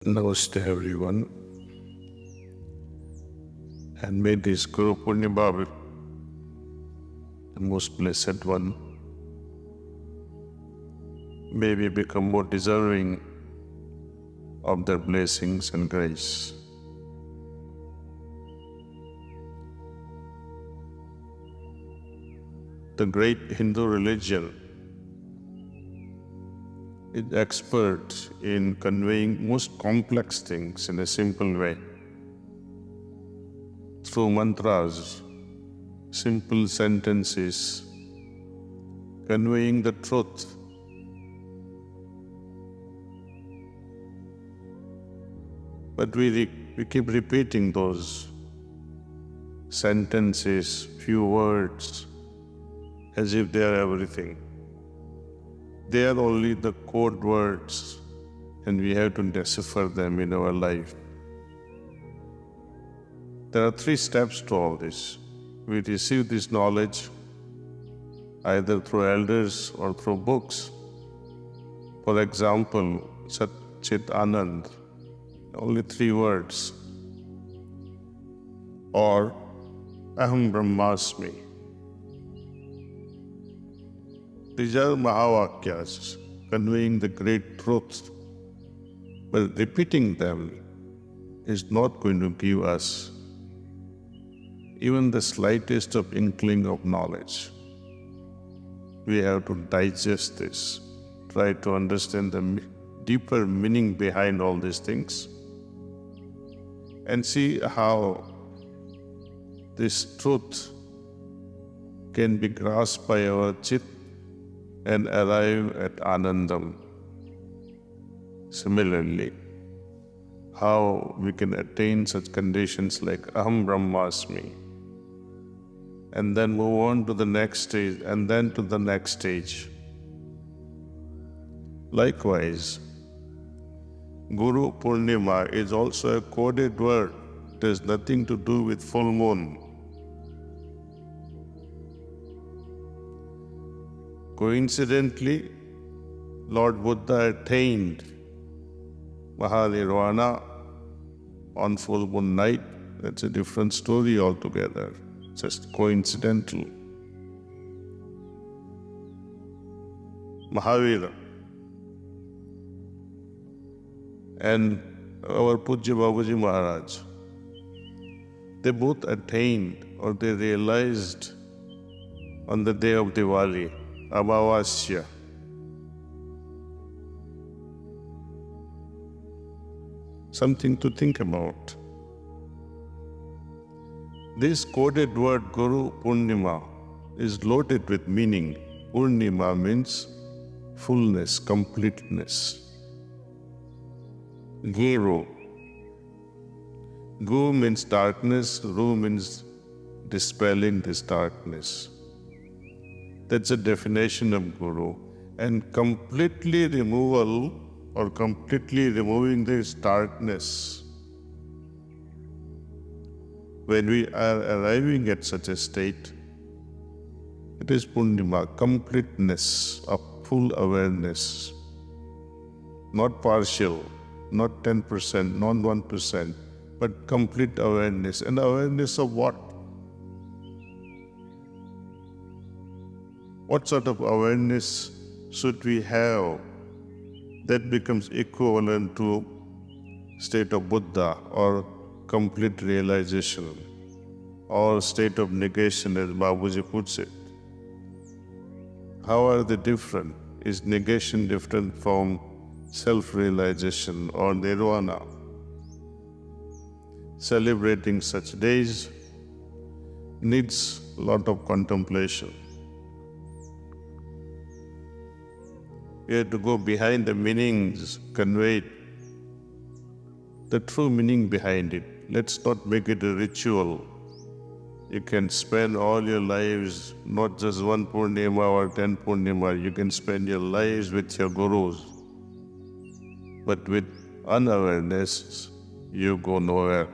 Namaste everyone, and may this Guru Punyabhav, the most blessed one, may we become more deserving of their blessings and grace. The great Hindu religion is expert in conveying most complex things in a simple way. Through mantras, simple sentences, conveying the truth. But we keep repeating those sentences, few words, as if they are everything. They are only the code words, and we have to decipher them in our life. There are 3 steps to all this. We receive this knowledge either through elders or through books. For example, Sat Chit Anand, only 3 words. Or Aham Brahmasmi. These are Mahavakyas, conveying the great truth. But repeating them is not going to give us even the slightest of inkling of knowledge. We have to digest this, try to understand the deeper meaning behind all these things, and see how this truth can be grasped by our chit and arrive at Anandam. Similarly, how we can attain such conditions like Aham Brahmasmi, and then move on to the next stage, and then to the next stage. Likewise, Guru Purnima is also a coded word. It has nothing to do with full moon. Coincidentally, Lord Buddha attained Mahanirvana on full moon night. That's a different story altogether, just coincidental. Mahavira and our Pujya Babaji Maharaj, they both attained, or they realized on the day of Diwali, Amavasya. Something to think about. This coded word Guru Purnima is loaded with meaning. Purnima means fullness, completeness. Guru. Gu means darkness, Ru means dispelling this darkness. That's a definition of Guru. And completely removal or completely removing this darkness. When we are arriving at such a state, it is Purnima, completeness of full awareness. Not partial, not 10%, not 1%, but complete awareness. And awareness of what? What sort of awareness should we have that becomes equivalent to state of Buddha or complete realization or state of negation, as Babuji puts it? How are they different? Is negation different from self-realization or nirvana? Celebrating such days needs a lot of contemplation. We have to go behind the meanings conveyed, the true meaning behind it. Let's not make it a ritual. You can spend all your lives, not just 1 Purnima or 10 Purnima, you can spend your lives with your gurus. But with unawareness, you go nowhere.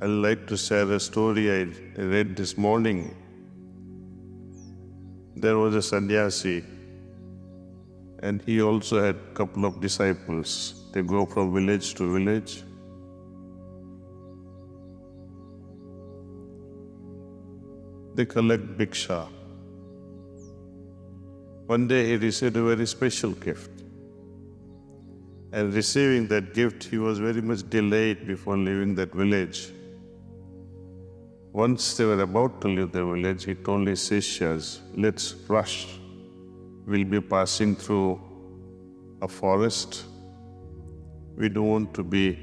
I'd like to share a story I read this morning. There was a sannyasi And he also had a couple of disciples. They go from village to village. They collect bhiksha. One day he received a very special gift. And receiving that gift, he was very much delayed before leaving that village. Once they were about to leave the village, he told his sishyas, "Let's rush. We'll be passing through a forest. We don't want to be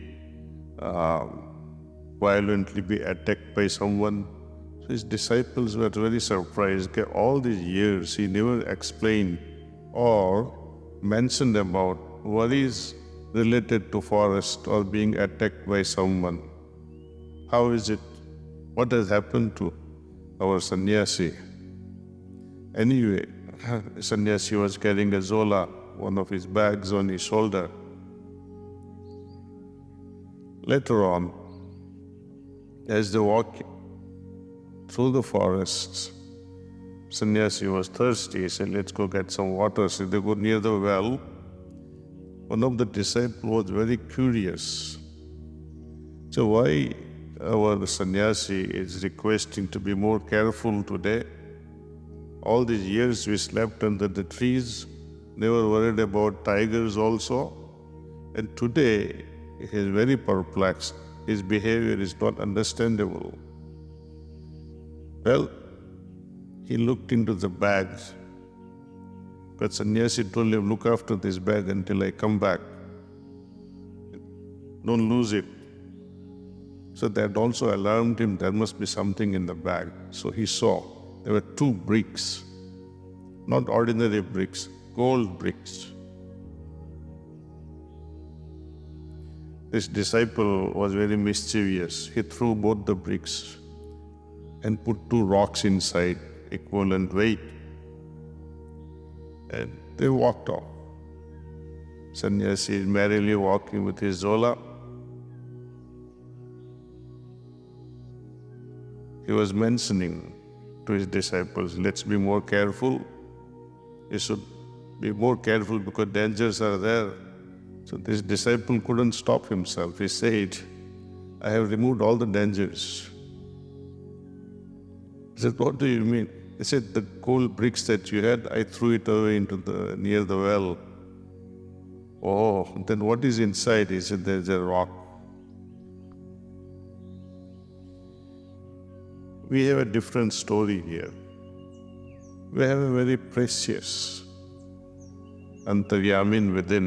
violently be attacked by someone." So his disciples were very surprised. Okay, all these years he never explained or mentioned about worries related to forest or being attacked by someone. How is it? What has happened to our sannyasi? Anyway, sannyasi was carrying a zola, one of his bags on his shoulder. Later on, as they walked through the forests, sannyasi was thirsty. He said, "Let's go get some water." So they go near the well. One of the disciples was very curious. So why our sannyasi is requesting to be more careful today? All these years we slept under the trees, never worried about tigers also. And today he is very perplexed. His behavior is not understandable. Well, he looked into the bags. But sannyasi told him, "Look after this bag until I come back. Don't lose it." So that also alarmed him. There must be something in the bag. So he saw there were 2 bricks, not ordinary bricks, gold bricks. This disciple was very mischievous. He threw both the bricks and put 2 rocks inside, equivalent weight. And they walked off. Sannyasi is merrily walking with his zola. He was mentioning to his disciples, "Let's be more careful. You should be more careful because dangers are there." So this disciple couldn't stop himself. He said, "I have removed all the dangers." He said, "What do you mean?" He said, "The gold bricks that you had, I threw it away near the well." "Oh, then what is inside?" He said, "There's a rock." We have a different story here. We have a very precious antaryamin within,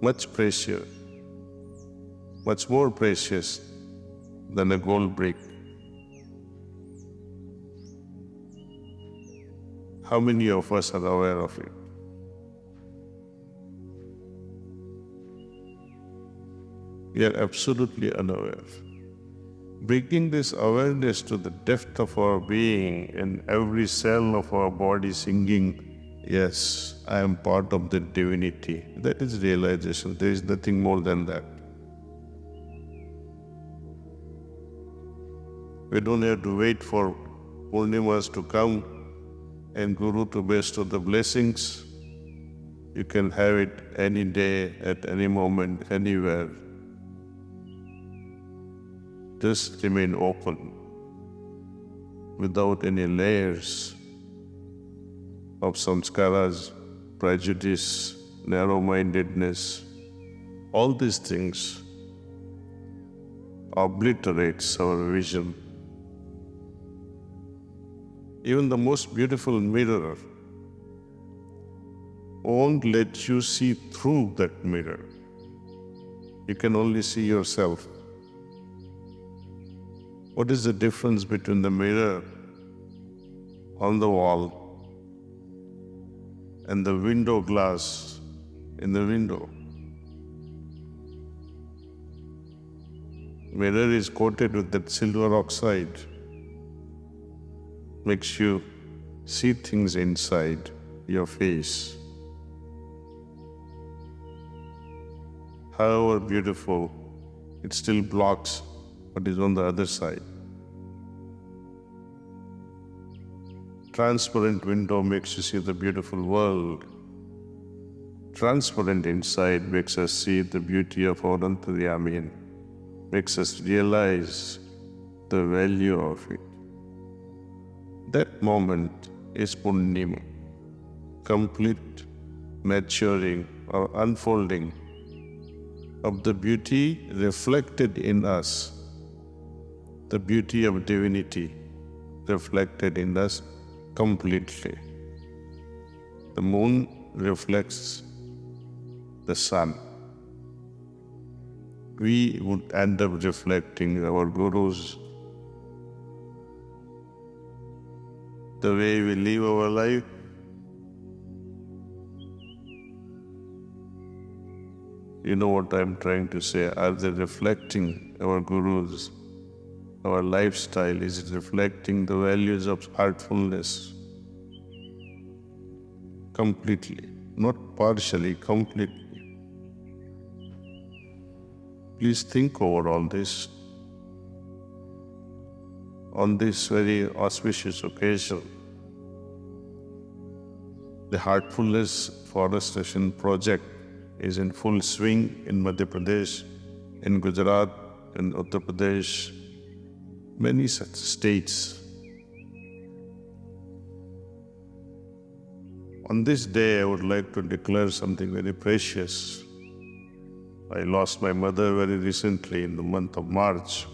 much precious, much more precious than a gold brick. How many of us are aware of it? We are absolutely unaware. Bringing this awareness to the depth of our being and every cell of our body singing, "Yes, I am part of the divinity." That is realization. There is nothing more than that. We don't have to wait for Purnimas to come and Guru to bestow the blessings. You can have it any day, at any moment, anywhere. Just remain open, without any layers of samskaras, prejudice, narrow-mindedness. All these things obliterates our vision. Even the most beautiful mirror won't let you see through that mirror. You can only see yourself. What is the difference between the mirror on the wall and the window glass in the window? Mirror is coated with that silver oxide. Makes you see things inside your face. However beautiful, it still blocks what is on the other side. Transparent window makes you see the beautiful world. transparent inside, makes us see the beauty of our Antaryami and makes us realize the value of it. That moment is Purnima, complete maturing or unfolding of the beauty reflected in us, the beauty of divinity reflected in us completely. The moon reflects the sun. We would end up reflecting our gurus, the way we live our life. You know what I'm trying to say? Are they reflecting our gurus? Our lifestyle, is it reflecting the values of heartfulness? Completely, not partially, completely. Please think over all this. On this very auspicious occasion, the Heartfulness Forestation Project is in full swing in Madhya Pradesh, in Gujarat, in Uttar Pradesh, many such states. On this day, I would like to declare something very precious. I lost my mother very recently in the month of March.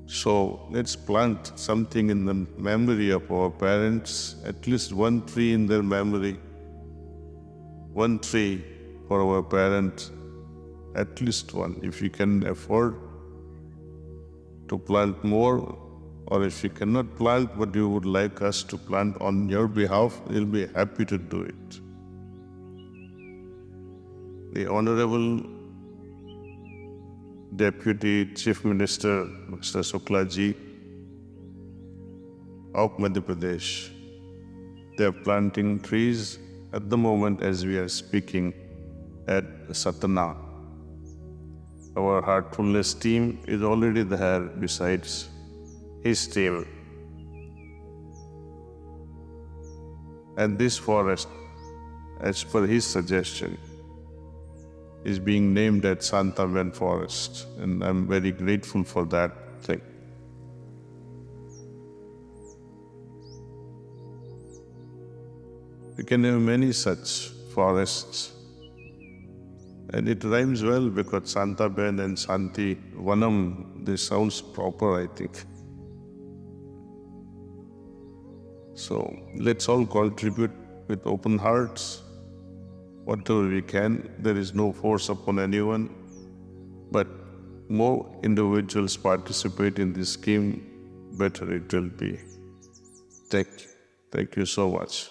So let's plant something in the memory of our parents, at least one tree in their memory, one tree for our parents, at least one. If you can afford to plant more, or if you cannot plant but you would like us to plant on your behalf, we'll be happy to do it. The Honorable Deputy Chief Minister, Mr. Suklaji of Madhya Pradesh, they are planting trees at the moment as we are speaking at Satana. Our Heartfulness team is already there besides his team. And this forest, as per his suggestion, is being named as Santaben Forest, and I'm very grateful for that thing. We can have many such forests, and it rhymes well because Santaben and Santi Vanam, this sounds proper, I think. So let's all contribute with open hearts, whatever we can. There is no force upon anyone, but more individuals participate in this scheme, better it will be. Thank you so much.